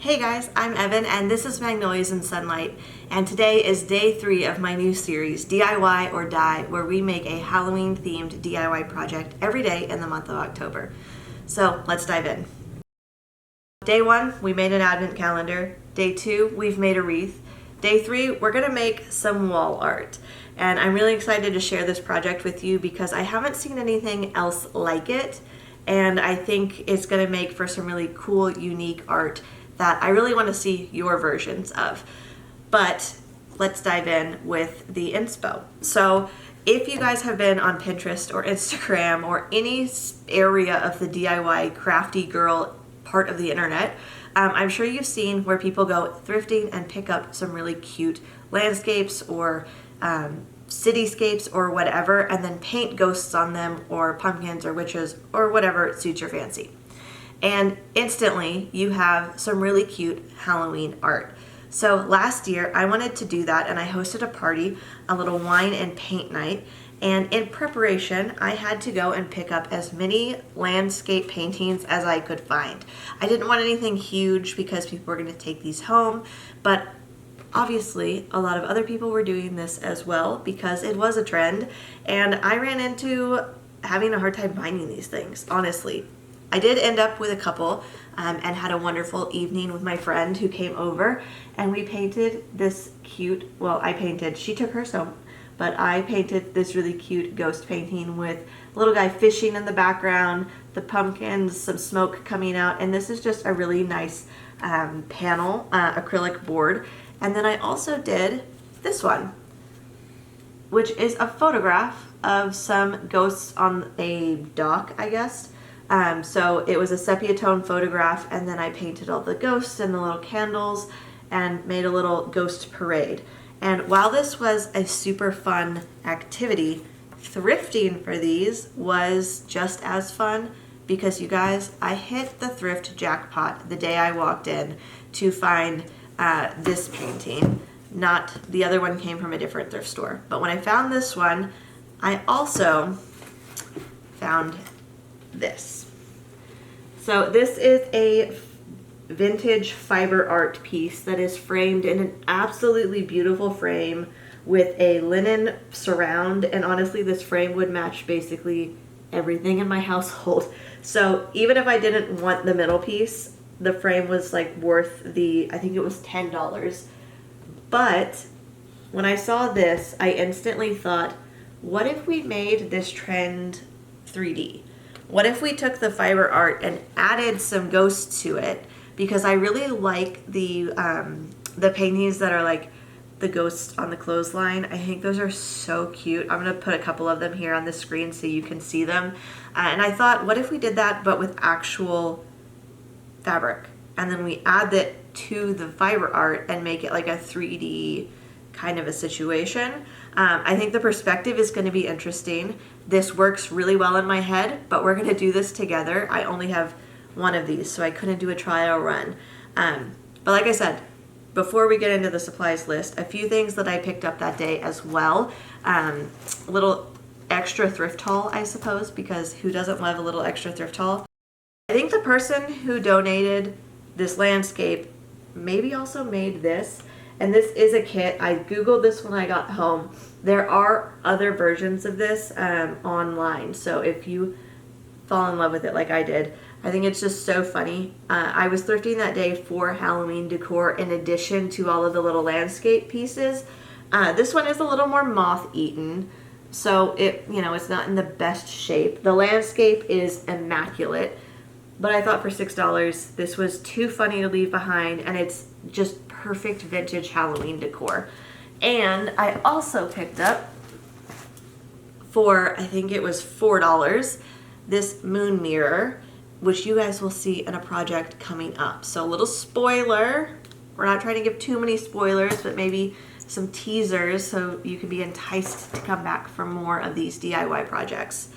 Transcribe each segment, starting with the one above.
Hey guys, I'm Evan and this is Magnolias and Sunlight, and today is day 3 of my new series, DIY or Die, where we make a Halloween themed DIY project every day in the month of October. So let's dive in. Day 1, we made an advent calendar. Day 2, we've made a wreath. Day 3, we're gonna make some wall art. And I'm really excited to share this project with you because I haven't seen anything else like it, and I think it's gonna make for some really cool, unique art that I really want to see your versions of. But let's dive in with the inspo. So if you guys have been on Pinterest or Instagram or any area of the DIY crafty girl part of the internet, I'm sure you've seen where people go thrifting and pick up some really cute landscapes or cityscapes or whatever, and then paint ghosts on them or pumpkins or witches or whatever suits your fancy. And instantly you have some really cute Halloween art. So last year I wanted to do that, and I hosted a party, a little wine and paint night, and in preparation I had to go and pick up as many landscape paintings as I could find. I didn't want anything huge because people were going to take these home, but obviously a lot of other people were doing this as well because it was a trend, and I ran into having a hard time finding these things, honestly. I did end up with a couple and had a wonderful evening with my friend who came over, and we painted this cute, well, she took hers home, but I painted this really cute ghost painting with a little guy fishing in the background, the pumpkins, some smoke coming out, and this is just a really nice panel, acrylic board. And then I also did this one, which is a photograph of some ghosts on a dock, I guess. So it was a sepia tone photograph, and then I painted all the ghosts and the little candles and made a little ghost parade. And while this was a super fun activity, thrifting for these was just as fun because, you guys, I hit the thrift jackpot the day I walked in to find this painting. Not the other one, came from a different thrift store. But when I found this one, I also found this. So this is a vintage fiber art piece that is framed in an absolutely beautiful frame with a linen surround, and honestly this frame would match basically everything in my household. So even if I didn't want the middle piece, the frame was like worth I think it was $10. But when I saw this, I instantly thought, what if we made this trend 3D? What if we took the fiber art and added some ghosts to it? Because I really like the paintings that are like the ghosts on the clothesline. I think those are so cute. I'm gonna put a couple of them here on the screen so you can see them. And I thought, what if we did that but with actual fabric? And then we add it to the fiber art and make it like a 3D kind of a situation. I think the perspective is going to be interesting. This works really well in my head, but we're going to do this together. I only have one of these, so I couldn't do a trial run. But like I said, before we get into the supplies list, a few things that I picked up that day as well. A little extra thrift haul, I suppose, because who doesn't love a little extra thrift haul? I think the person who donated this landscape maybe also made this. And this is a kit. I Googled this when I got home. There are other versions of this online. So if you fall in love with it like I did, I think it's just so funny. I was thrifting that day for Halloween decor in addition to all of the little landscape pieces. This one is a little more moth-eaten, so it's not in the best shape. The landscape is immaculate, but I thought for $6 this was too funny to leave behind, and it's just perfect vintage Halloween decor. And I also picked up for, I think it was $4, this moon mirror, which you guys will see in a project coming up. So a little spoiler, we're not trying to give too many spoilers, but maybe some teasers so you can be enticed to come back for more of these DIY projects.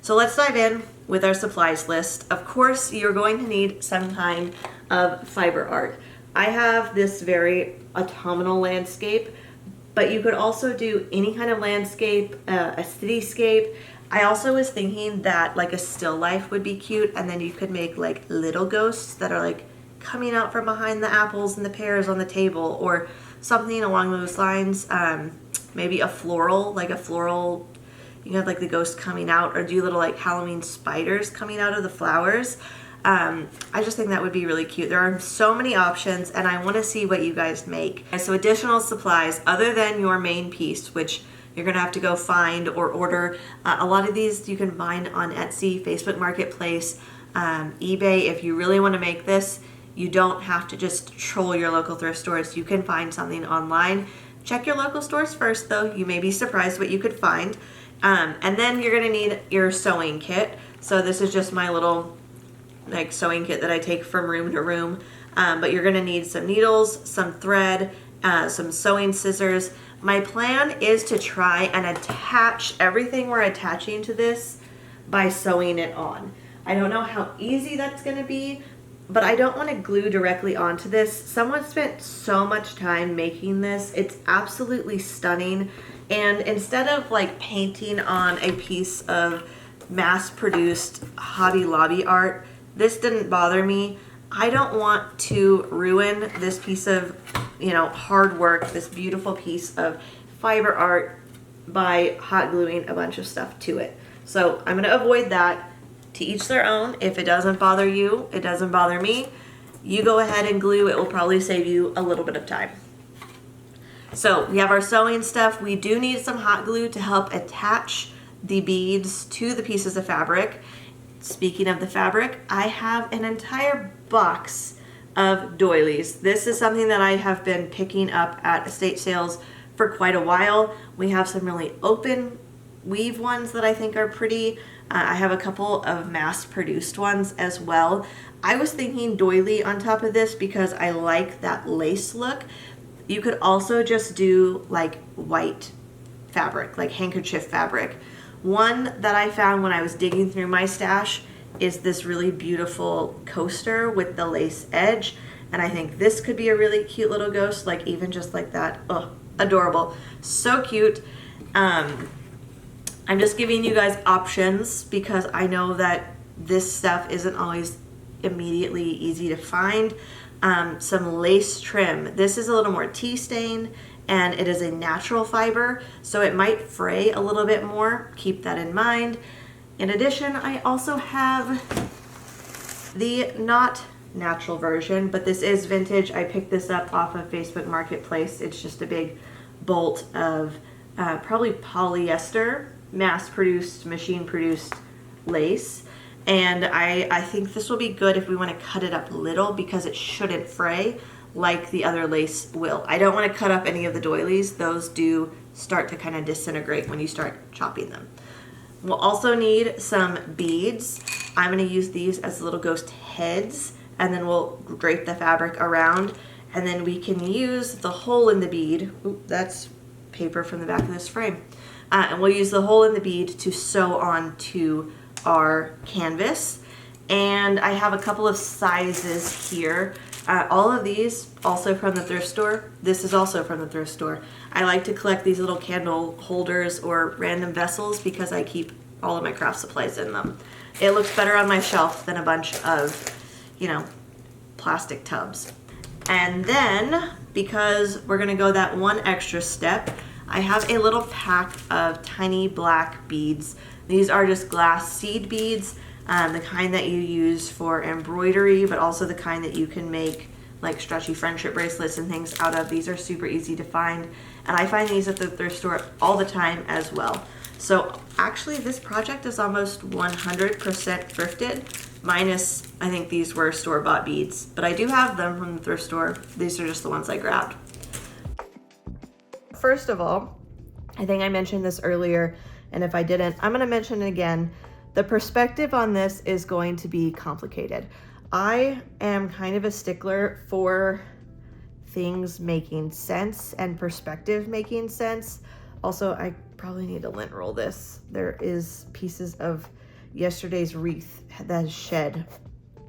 So let's dive in with our supplies list. Of course, you're going to need some kind of fiber art. I have this very autumnal landscape, but you could also do any kind of landscape, a cityscape. I also was thinking that like a still life would be cute, and then you could make like little ghosts that are like coming out from behind the apples and the pears on the table, or something along those lines. Maybe a floral, you have like the ghost coming out, or do little like Halloween spiders coming out of the flowers. I just think that would be really cute. There are so many options, and I want to see what you guys make. And so additional supplies other than your main piece, which you're gonna have to go find or order. A lot of these you can find on Etsy, Facebook Marketplace, eBay. If you really want to make this, you don't have to just troll your local thrift stores. You can find something online. Check your local stores first, though. You may be surprised what you could find. And then you're gonna need your sewing kit. So this is just my little like sewing kit that I take from room to room. But you're gonna need some needles, some thread, some sewing scissors. My plan is to try and attach everything we're attaching to this by sewing it on. I don't know how easy that's gonna be, but I don't want to glue directly onto this. Someone spent so much time making this. It's absolutely stunning. And instead of like painting on a piece of mass-produced Hobby Lobby art, this didn't bother me. I don't want to ruin this piece of, hard work, this beautiful piece of fiber art by hot gluing a bunch of stuff to it. So I'm gonna avoid that. To each their own. If it doesn't bother you, it doesn't bother me. You go ahead and glue. It will probably save you a little bit of time. So we have our sewing stuff. We do need some hot glue to help attach the beads to the pieces of fabric. Speaking of the fabric, I have an entire box of doilies. This is something that I have been picking up at estate sales for quite a while. We have some really open weave ones that I think are pretty. I have a couple of mass-produced ones as well. I was thinking doily on top of this because I like that lace look. You could also just do like white fabric, like handkerchief fabric. One that I found when I was digging through my stash is this really beautiful coaster with the lace edge. And I think this could be a really cute little ghost, like even just like that. Oh, adorable. So cute. I'm just giving you guys options because I know that this stuff isn't always immediately easy to find. Some lace trim. This is a little more tea stain and it is a natural fiber, so it might fray a little bit more. Keep that in mind. In addition, I also have the not natural version, but this is vintage. I picked this up off of Facebook Marketplace. It's just a big bolt of probably polyester, mass-produced, machine-produced lace. And I think this will be good if we want to cut it up little because it shouldn't fray like the other lace will. I don't want to cut up any of the doilies. Those do start to kind of disintegrate when you start chopping them. We'll also need some beads. I'm going to use these as little ghost heads, and then we'll drape the fabric around, and then we can use the hole in the bead. Oop, that's paper from the back of this frame. And we'll use the hole in the bead to sew onto our canvas. And I have a couple of sizes here. All of these also from the thrift store. This is also from the thrift store. I like to collect these little candle holders or random vessels because I keep all of my craft supplies in them. It looks better on my shelf than a bunch of, plastic tubs. And then, because we're gonna go that one extra step, I have a little pack of tiny black beads. These are just glass seed beads, the kind that you use for embroidery, but also the kind that you can make like stretchy friendship bracelets and things out of. These are super easy to find, and I find these at the thrift store all the time as well. So actually this project is almost 100% thrifted, minus I think these were store-bought beads, but I do have them from the thrift store. These are just the ones I grabbed. First of all, I think I mentioned this earlier, and if I didn't, I'm going to mention it again. The perspective on this is going to be complicated. I am kind of a stickler for things making sense and perspective making sense. Also, I probably need to lint roll this. There is pieces of yesterday's wreath that has shed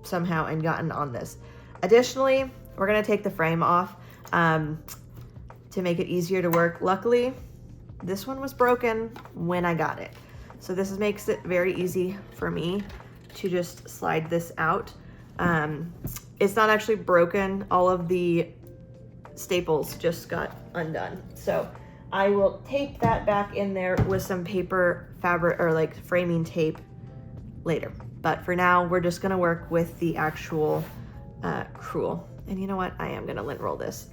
somehow and gotten on this. Additionally, we're going to take the frame off to make it easier to work. Luckily, this one was broken when I got it. So this makes it very easy for me to just slide this out. it's not actually broken. All of the staples just got undone. So I will tape that back in there with some paper fabric or like framing tape later. But for now, we're just gonna work with the actual crewel. And you know what? I am gonna lint roll this.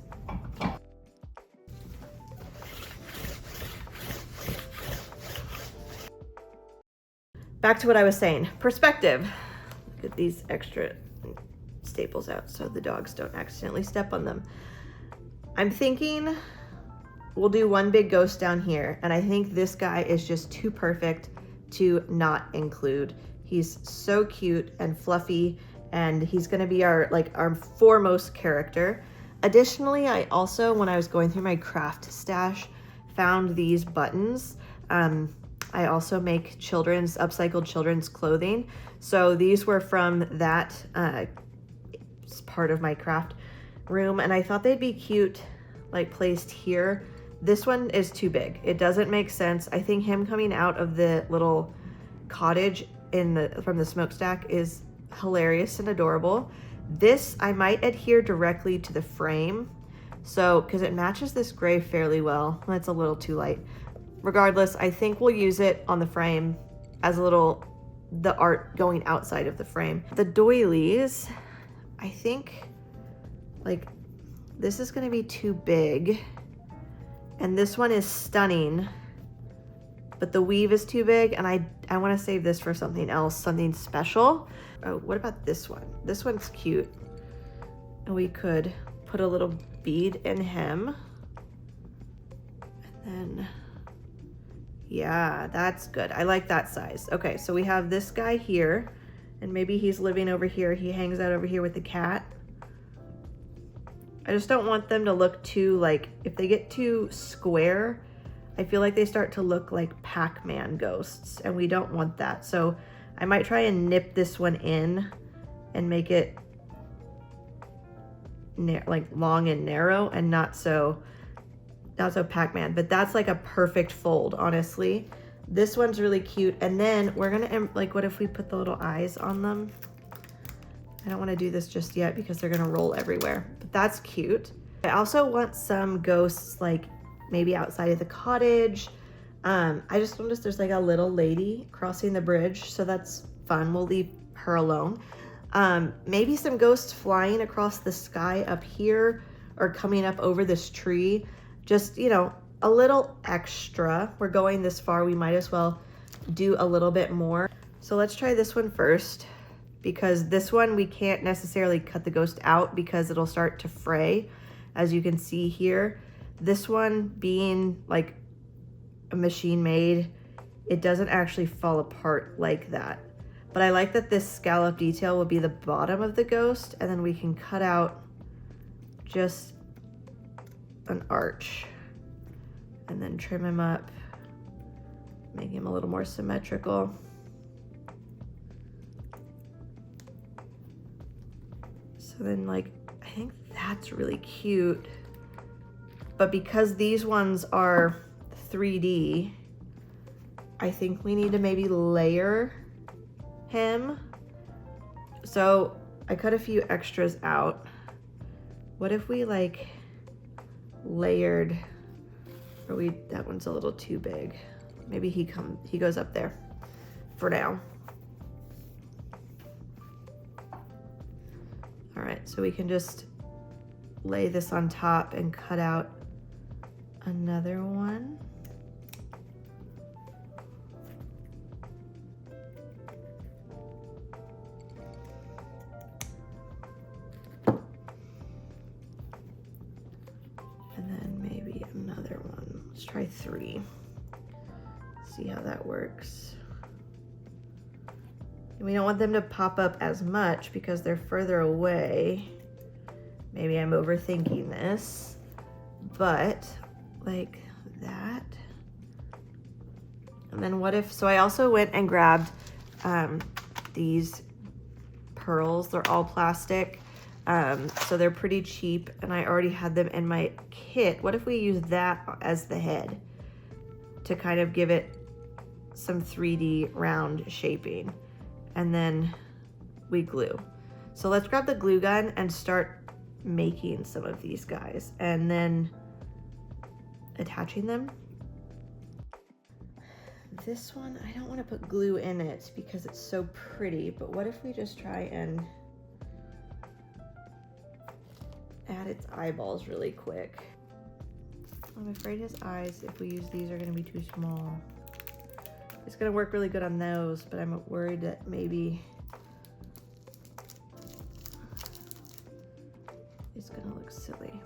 Back to what I was saying, perspective. Get these extra staples out so the dogs don't accidentally step on them. I'm thinking we'll do one big ghost down here, and I think this guy is just too perfect to not include. He's so cute and fluffy, and he's gonna be our foremost character. Additionally, I also, when I was going through my craft stash, found these buttons. I also make upcycled children's clothing. So these were from that part of my craft room, and I thought they'd be cute, like placed here. This one is too big. It doesn't make sense. I think him coming out of the little cottage from the smokestack is hilarious and adorable. This I might adhere directly to the frame, so because it matches this gray fairly well. That's a little too light. Regardless, I think we'll use it on the frame as the art going outside of the frame. The doilies, I think like this is gonna be too big, and this one is stunning, but the weave is too big, and I wanna save this for something else, something special. Oh, what about this one? This one's cute. And we could put a little bead in him. And then, yeah, that's good. I like that size. Okay, so we have this guy here, and maybe he's living over here. He hangs out over here with the cat. I just don't want them to look too, like, if they get too square, I feel like they start to look like Pac-Man ghosts, and we don't want that. So I might try and nip this one in and make it like long and narrow and not so Pac-Man, but that's like a perfect fold, honestly. This one's really cute. And then we're gonna, like, what if we put the little eyes on them? I don't wanna do this just yet because they're gonna roll everywhere, but that's cute. I also want some ghosts, like maybe outside of the cottage. I just noticed there's like a little lady crossing the bridge, so that's fun. We'll leave her alone. Maybe some ghosts flying across the sky up here or coming up over this tree. Just, you know, a little extra. We're going this far, we might as well do a little bit more. So let's try this one first, because this one we can't necessarily cut the ghost out because it'll start to fray, as you can see here. This one being like a machine made, it doesn't actually fall apart like that. But I like that this scallop detail will be the bottom of the ghost, and then we can cut out just an arch and then trim him up, make him a little more symmetrical. So then, like, I think that's really cute. But because these ones are 3D, I think we need to maybe layer him. So I cut a few extras out. What if we like layered, or that one's a little too big. Maybe he goes up there for now. All right, so we can just lay this on top and cut out another one. And then maybe another one. Let's try 3. See how that works. And we don't want them to pop up as much because they're further away. Maybe I'm overthinking this, but like that. And then what if, so I also went and grabbed these pearls. They're all plastic, so they're pretty cheap, and I already had them in my kit. What if we use that as the head to kind of give it some 3D round shaping, and then we glue. So let's grab the glue gun and start making some of these guys and then attaching them. This one, I don't want to put glue in it because it's so pretty, but what if we just try and add its eyeballs really quick? I'm afraid his eyes, if we use these, are going to be too small. It's going to work really good on those, but I'm worried that maybe it's going to look silly.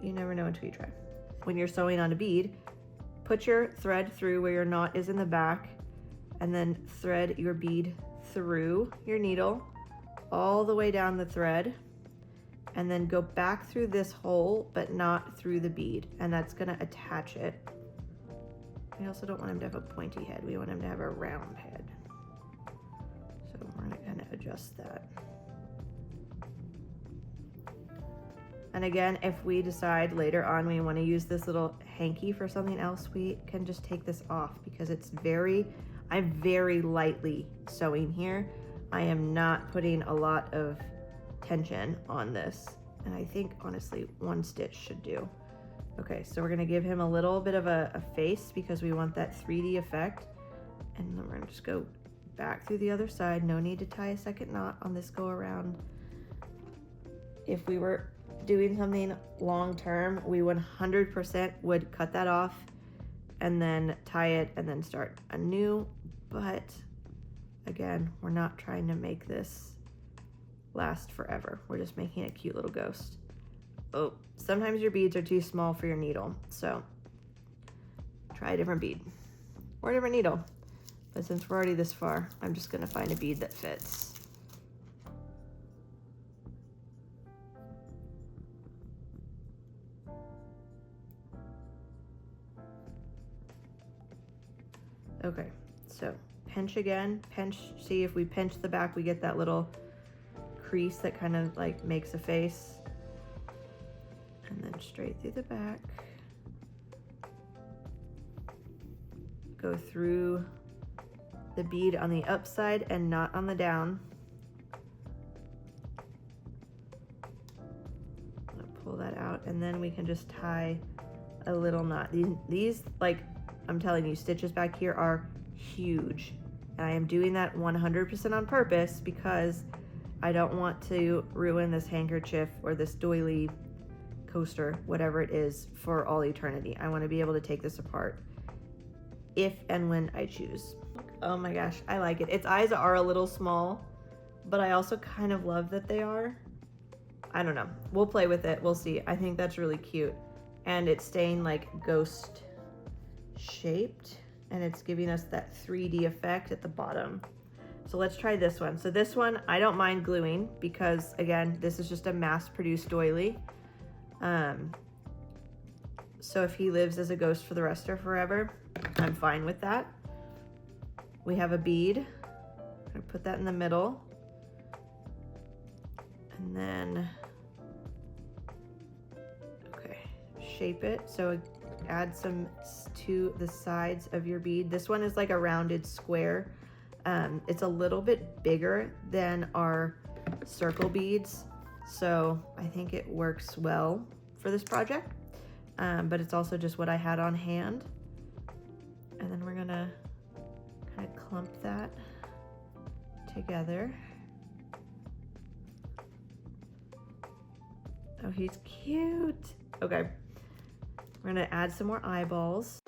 You never know until you try. When you're sewing on a bead, put your thread through where your knot is in the back, and then thread your bead through your needle all the way down the thread, and then go back through this hole, but not through the bead, and that's gonna attach it. We also don't want him to have a pointy head. We want him to have a round head. So we're gonna kind of adjust that. And again, if we decide later on we want to use this little hanky for something else, we can just take this off because I'm very lightly sewing here. I am not putting a lot of tension on this. And I think honestly, one stitch should do. Okay, so we're gonna give him a little bit of a face because we want that 3D effect. And then we're gonna just go back through the other side. No need to tie a second knot on this go around. If we were doing something long term, we 100% would cut that off and then tie it and then start anew. But again, we're not trying to make this last forever. We're just making a cute little ghost. Oh, sometimes your beads are too small for your needle, so try a different bead or a different needle. But since we're already this far, I'm just gonna find a bead that fits. Okay, so pinch again, pinch, see if we pinch the back, we get that little crease that kind of like makes a face. And then straight through the back. Go through the bead on the upside and not on the down. I'm gonna pull that out and then we can just tie a little knot. These like, I'm telling you, stitches back here are huge. And I am doing that 100% on purpose because I don't want to ruin this handkerchief or this doily coaster, whatever it is, for all eternity. I want to be able to take this apart if and when I choose. Oh my gosh, I like it. Its eyes are a little small, but I also kind of love that they are. I don't know. We'll play with it. We'll see. I think that's really cute. And it's staying like ghost shaped and it's giving us that 3D effect at the bottom. So let's try this one. So this one, I don't mind gluing because again, this is just a mass-produced doily. So if he lives as a ghost for the rest of forever, I'm fine with that. We have a bead. I'm gonna put that in the middle. And then, okay, shape it. So add some to the sides of your bead. This one is like a rounded square. It's a little bit bigger than our circle beads. So I think it works well for this project. But it's also just what I had on hand. And then we're gonna kind of clump that together. Oh, he's cute. Okay, we're gonna add some more eyeballs.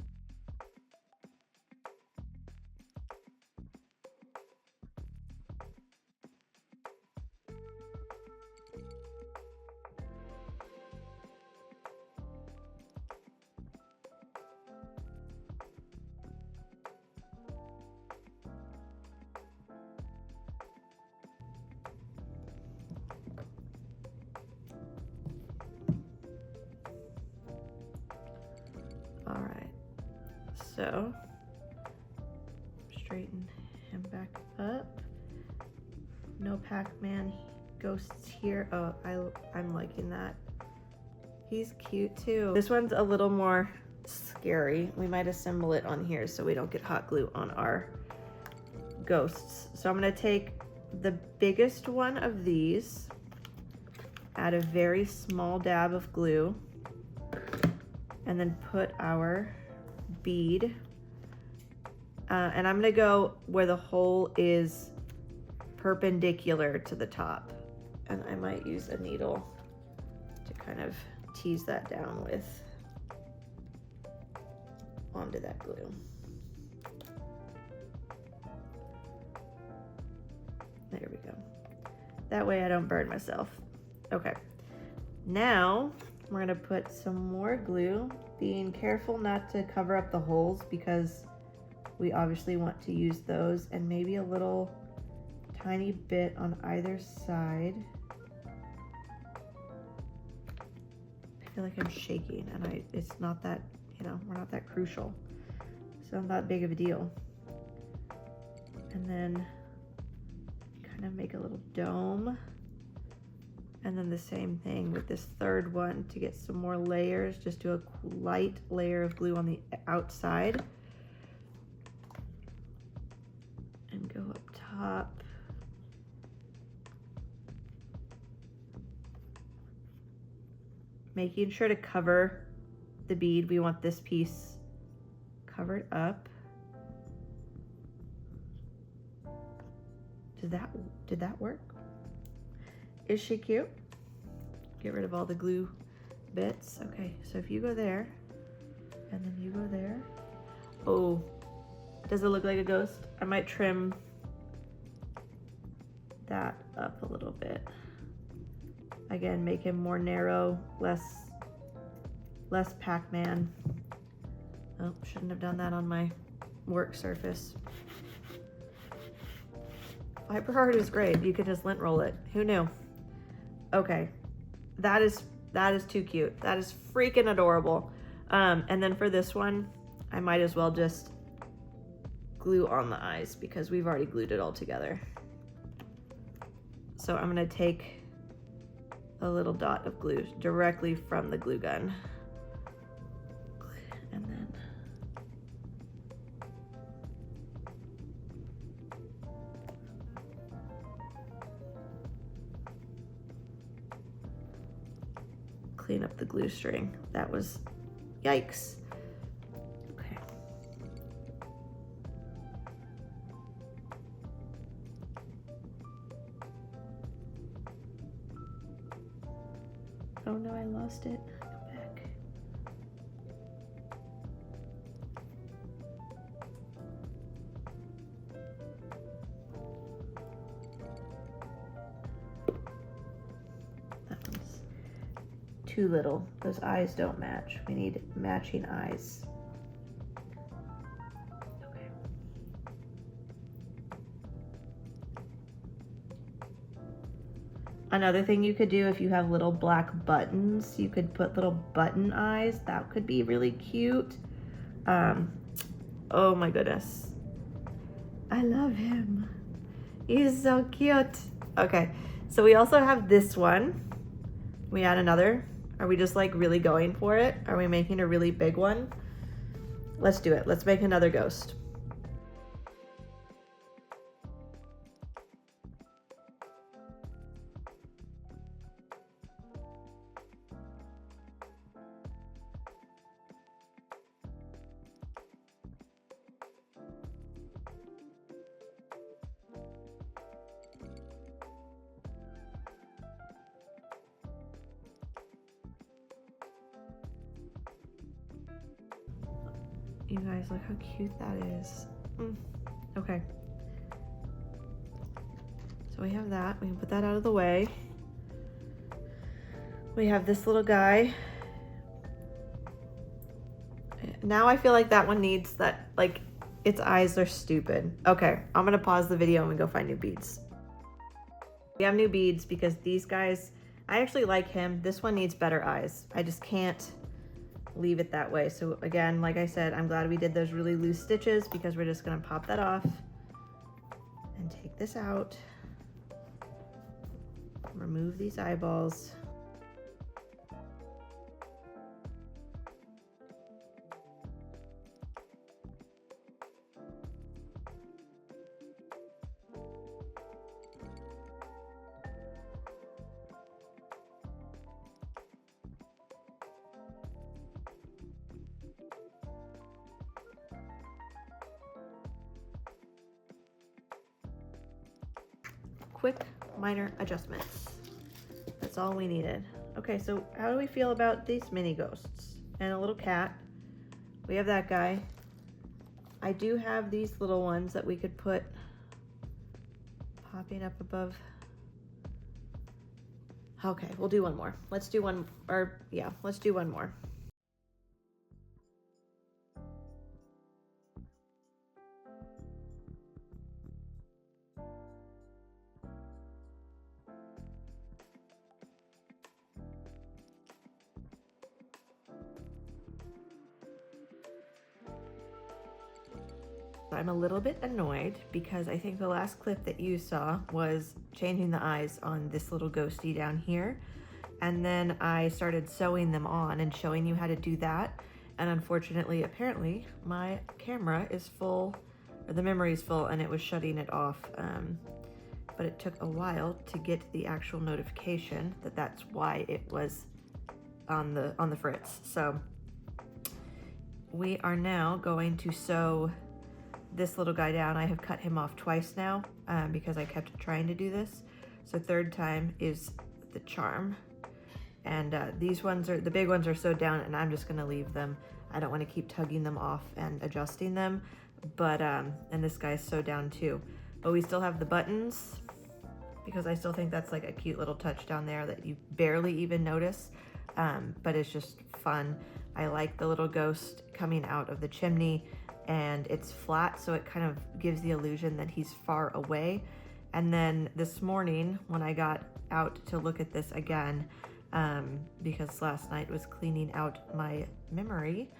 All right, so straighten him back up. No Pac-Man ghosts here. Oh, I'm liking that. He's cute too. This one's a little more scary. We might assemble it on here so we don't get hot glue on our ghosts. So I'm gonna take the biggest one of these, add a very small dab of glue, and then put our bead. And I'm gonna go where the hole is perpendicular to the top. And I might use a needle to kind of tease that down with onto that glue. There we go. That way I don't burn myself. Okay, now we're gonna put some more glue, being careful not to cover up the holes because we obviously want to use those, and maybe a little tiny bit on either side. I feel like I'm shaking and it's not that, you know, we're not that crucial. So not that big of a deal. And then kind of make a little dome. And then the same thing with this third one to get some more layers. Just do a light layer of glue on the outside. And go up top. Making sure to cover the bead. We want this piece covered up. Did that work? Is she cute? Get rid of all the glue bits. Okay, so if you go there, and then you go there. Oh, does it look like a ghost? I might trim that up a little bit. Again, make him more narrow, less Pac-Man. Oh, shouldn't have done that on my work surface. Fiber art is great. You can just lint roll it. Who knew? Okay, that is too cute. That is freaking adorable. And then for this one, I might as well just glue on the eyes because we've already glued it all together. So I'm gonna take a little dot of glue directly from the glue gun. And then clean up the glue string. That was, yikes. Okay. Oh no, I lost it. Go back. That one's too little. Those eyes don't match. We need matching eyes. Okay. Another thing you could do if you have little black buttons, you could put little button eyes. That could be really cute. Oh my goodness. I love him. He's so cute. Okay, so we also have this one. We add another. Are we just like really going for it? Are we making a really big one? Let's do it. Let's make another ghost. You guys, look how cute that is. Okay. So we have that. We can put that out of the way. We have this little guy. Now I feel like that one needs that, like, its eyes are stupid. Okay, I'm gonna pause the video and we go find new beads. We have new beads because these guys, I actually like him. This one needs better eyes. I just can't leave it that way. So again, like I said, I'm glad we did those really loose stitches because we're just gonna pop that off and take this out. Remove these eyeballs. quick minor adjustments. That's all we needed. Okay, so how do we feel about these mini ghosts? And a little cat. We have that guy. I do have these little ones that we could put popping up above. Okay, we'll do one more. Let's do one, or yeah, let's do one more. I'm a little bit annoyed because I think the last clip that you saw was changing the eyes on this little ghosty down here. And then I started sewing them on and showing you how to do that. And unfortunately, apparently, my camera is full, or the memory is full, and it was shutting it off. But it took a while to get the actual notification that that's why it was on the fritz. So we are now going to sew this little guy down. I have cut him off twice now because I kept trying to do this. So third time is the charm. And these ones are, the big ones are sewed down, and I'm just gonna leave them. I don't wanna keep tugging them off and adjusting them. But, and this guy's sewed down too. But we still have the buttons because I still think that's like a cute little touch down there that you barely even notice. But it's just fun. I like the little ghost coming out of the chimney, and it's flat, so it kind of gives the illusion that he's far away. And then this morning when I got out to look at this again, because last night was cleaning out my memory,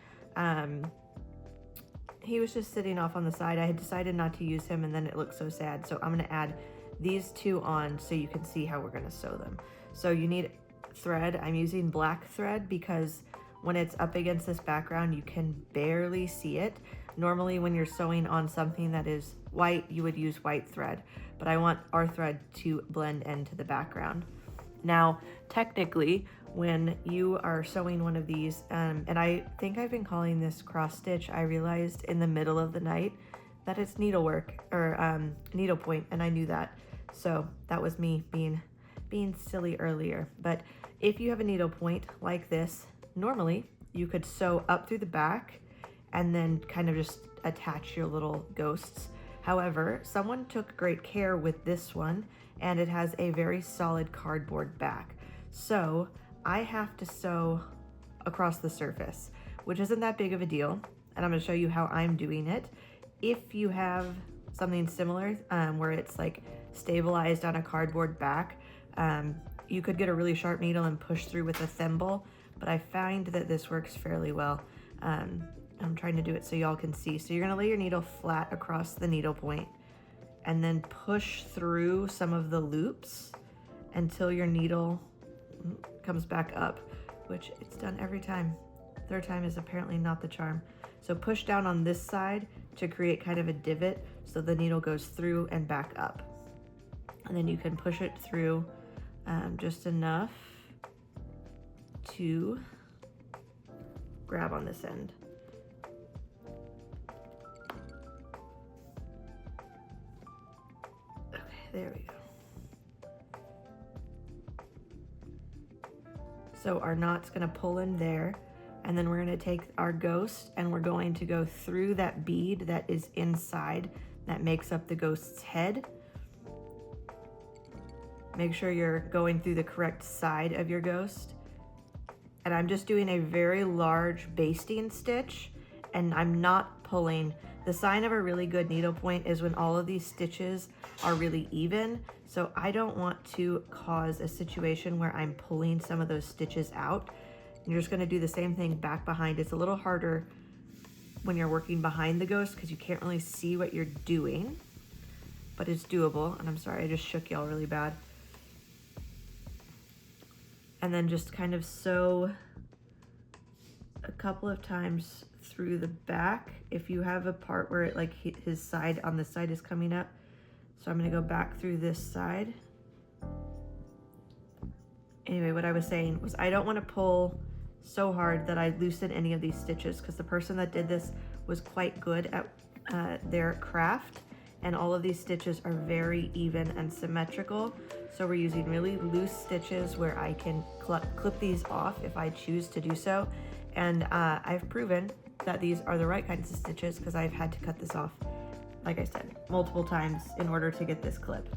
he was just sitting off on the side. I had decided not to use him, and then it looked so sad. So I'm gonna add these two on so you can see how we're gonna sew them. So you need thread. I'm using black thread because when it's up against this background, you can barely see it. Normally when you're sewing on something that is white, you would use white thread, but I want our thread to blend into the background. Now, technically, when you are sewing one of these, and I think I've been calling this cross stitch, I realized in the middle of the night that it's needlework, or needlepoint, and I knew that. So that was me being silly earlier. But if you have a needlepoint like this, normally you could sew up through the back and then kind of just attach your little ghosts. However, someone took great care with this one, and it has a very solid cardboard back. So I have to sew across the surface, which isn't that big of a deal. And I'm gonna show you how I'm doing it. If you have something similar where it's like stabilized on a cardboard back, you could get a really sharp needle and push through with a thimble, but I find that this works fairly well. I'm trying to do it so y'all can see. So you're gonna lay your needle flat across the needle point and then push through some of the loops until your needle comes back up, which it's done every time. Third time is apparently not the charm. So push down on this side to create kind of a divot so the needle goes through and back up. And then you can push it through just enough to grab on this end. Okay, there we go. So our knot's gonna pull in there, and then we're gonna take our ghost and we're going to go through that bead that is inside that makes up the ghost's head. Make sure you're going through the correct side of your ghost. And I'm just doing a very large basting stitch, and I'm not pulling. The sign of a really good needlepoint is when all of these stitches are really even. So I don't want to cause a situation where I'm pulling some of those stitches out. And you're just gonna do the same thing back behind. It's a little harder when you're working behind the ghost because you can't really see what you're doing, but it's doable. And I'm sorry, I just shook y'all really bad. And then just kind of sew a couple of times through the back if you have a part where it like his side on the side is coming up. So I'm gonna go back through this side. Anyway, what I was saying was I don't want to pull so hard that I loosen any of these stitches because the person that did this was quite good at their craft, and all of these stitches are very even and symmetrical. So we're using really loose stitches where I can clip these off if I choose to do so. And I've proven that these are the right kinds of stitches because I've had to cut this off, like I said, multiple times in order to get this clip.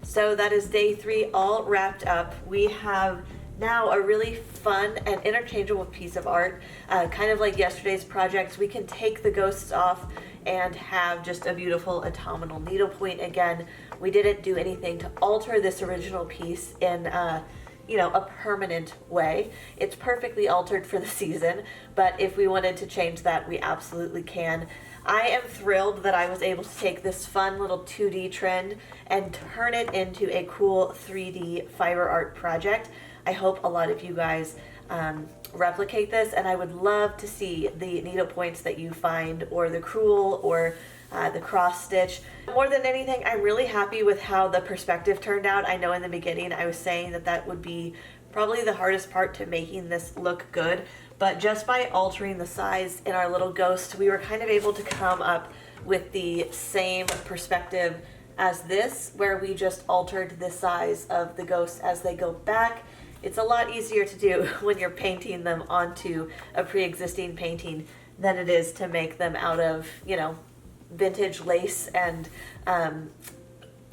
So that is day 3 all wrapped up. We have now a really fun and interchangeable piece of art. Kind of like yesterday's project, we can take the ghosts off and have just a beautiful autumnal needlepoint again. We didn't do anything to alter this original piece in a permanent way. It's perfectly altered for the season, but if we wanted to change that, we absolutely can. I am thrilled that I was able to take this fun little 2D trend and turn it into a cool 3D fiber art project. I hope a lot of you guys replicate this, and I would love to see the needle points that you find, or the crewel, or the cross stitch. More than anything, I'm really happy with how the perspective turned out. I know in the beginning I was saying that that would be probably the hardest part to making this look good, but just by altering the size in our little ghost, we were kind of able to come up with the same perspective as this, where we just altered the size of the ghosts as they go back. It's a lot easier to do when you're painting them onto a pre-existing painting than it is to make them out of, vintage lace and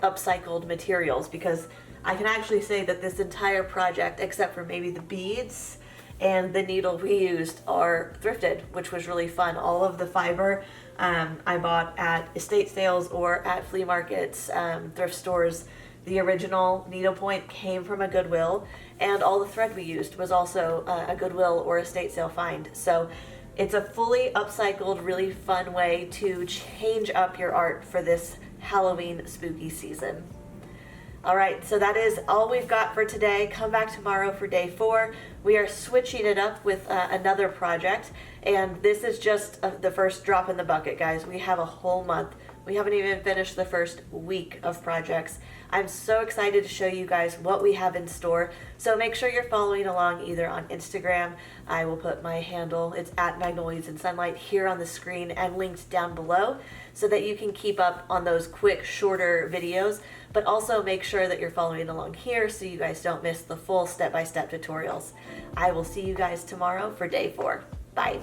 upcycled materials, because I can actually say that this entire project, except for maybe the beads and the needle we used, are thrifted, which was really fun. All of the fiber I bought at estate sales or at flea markets, thrift stores. The original needlepoint came from a Goodwill, and all the thread we used was also a Goodwill or estate sale find. So it's a fully upcycled, really fun way to change up your art for this Halloween spooky season. All right, so that is all we've got for today. Come back tomorrow for day 4. We are switching it up with another project, and this is just the first drop in the bucket, guys. We have a whole month. We haven't even finished the first week of projects. I'm so excited to show you guys what we have in store. So make sure you're following along either on Instagram. I will put my handle, it's at Magnolias in Sunlight, here on the screen and linked down below, so that you can keep up on those quick, shorter videos. But also make sure that you're following along here so you guys don't miss the full step-by-step tutorials. I will see you guys tomorrow for day 4. Bye.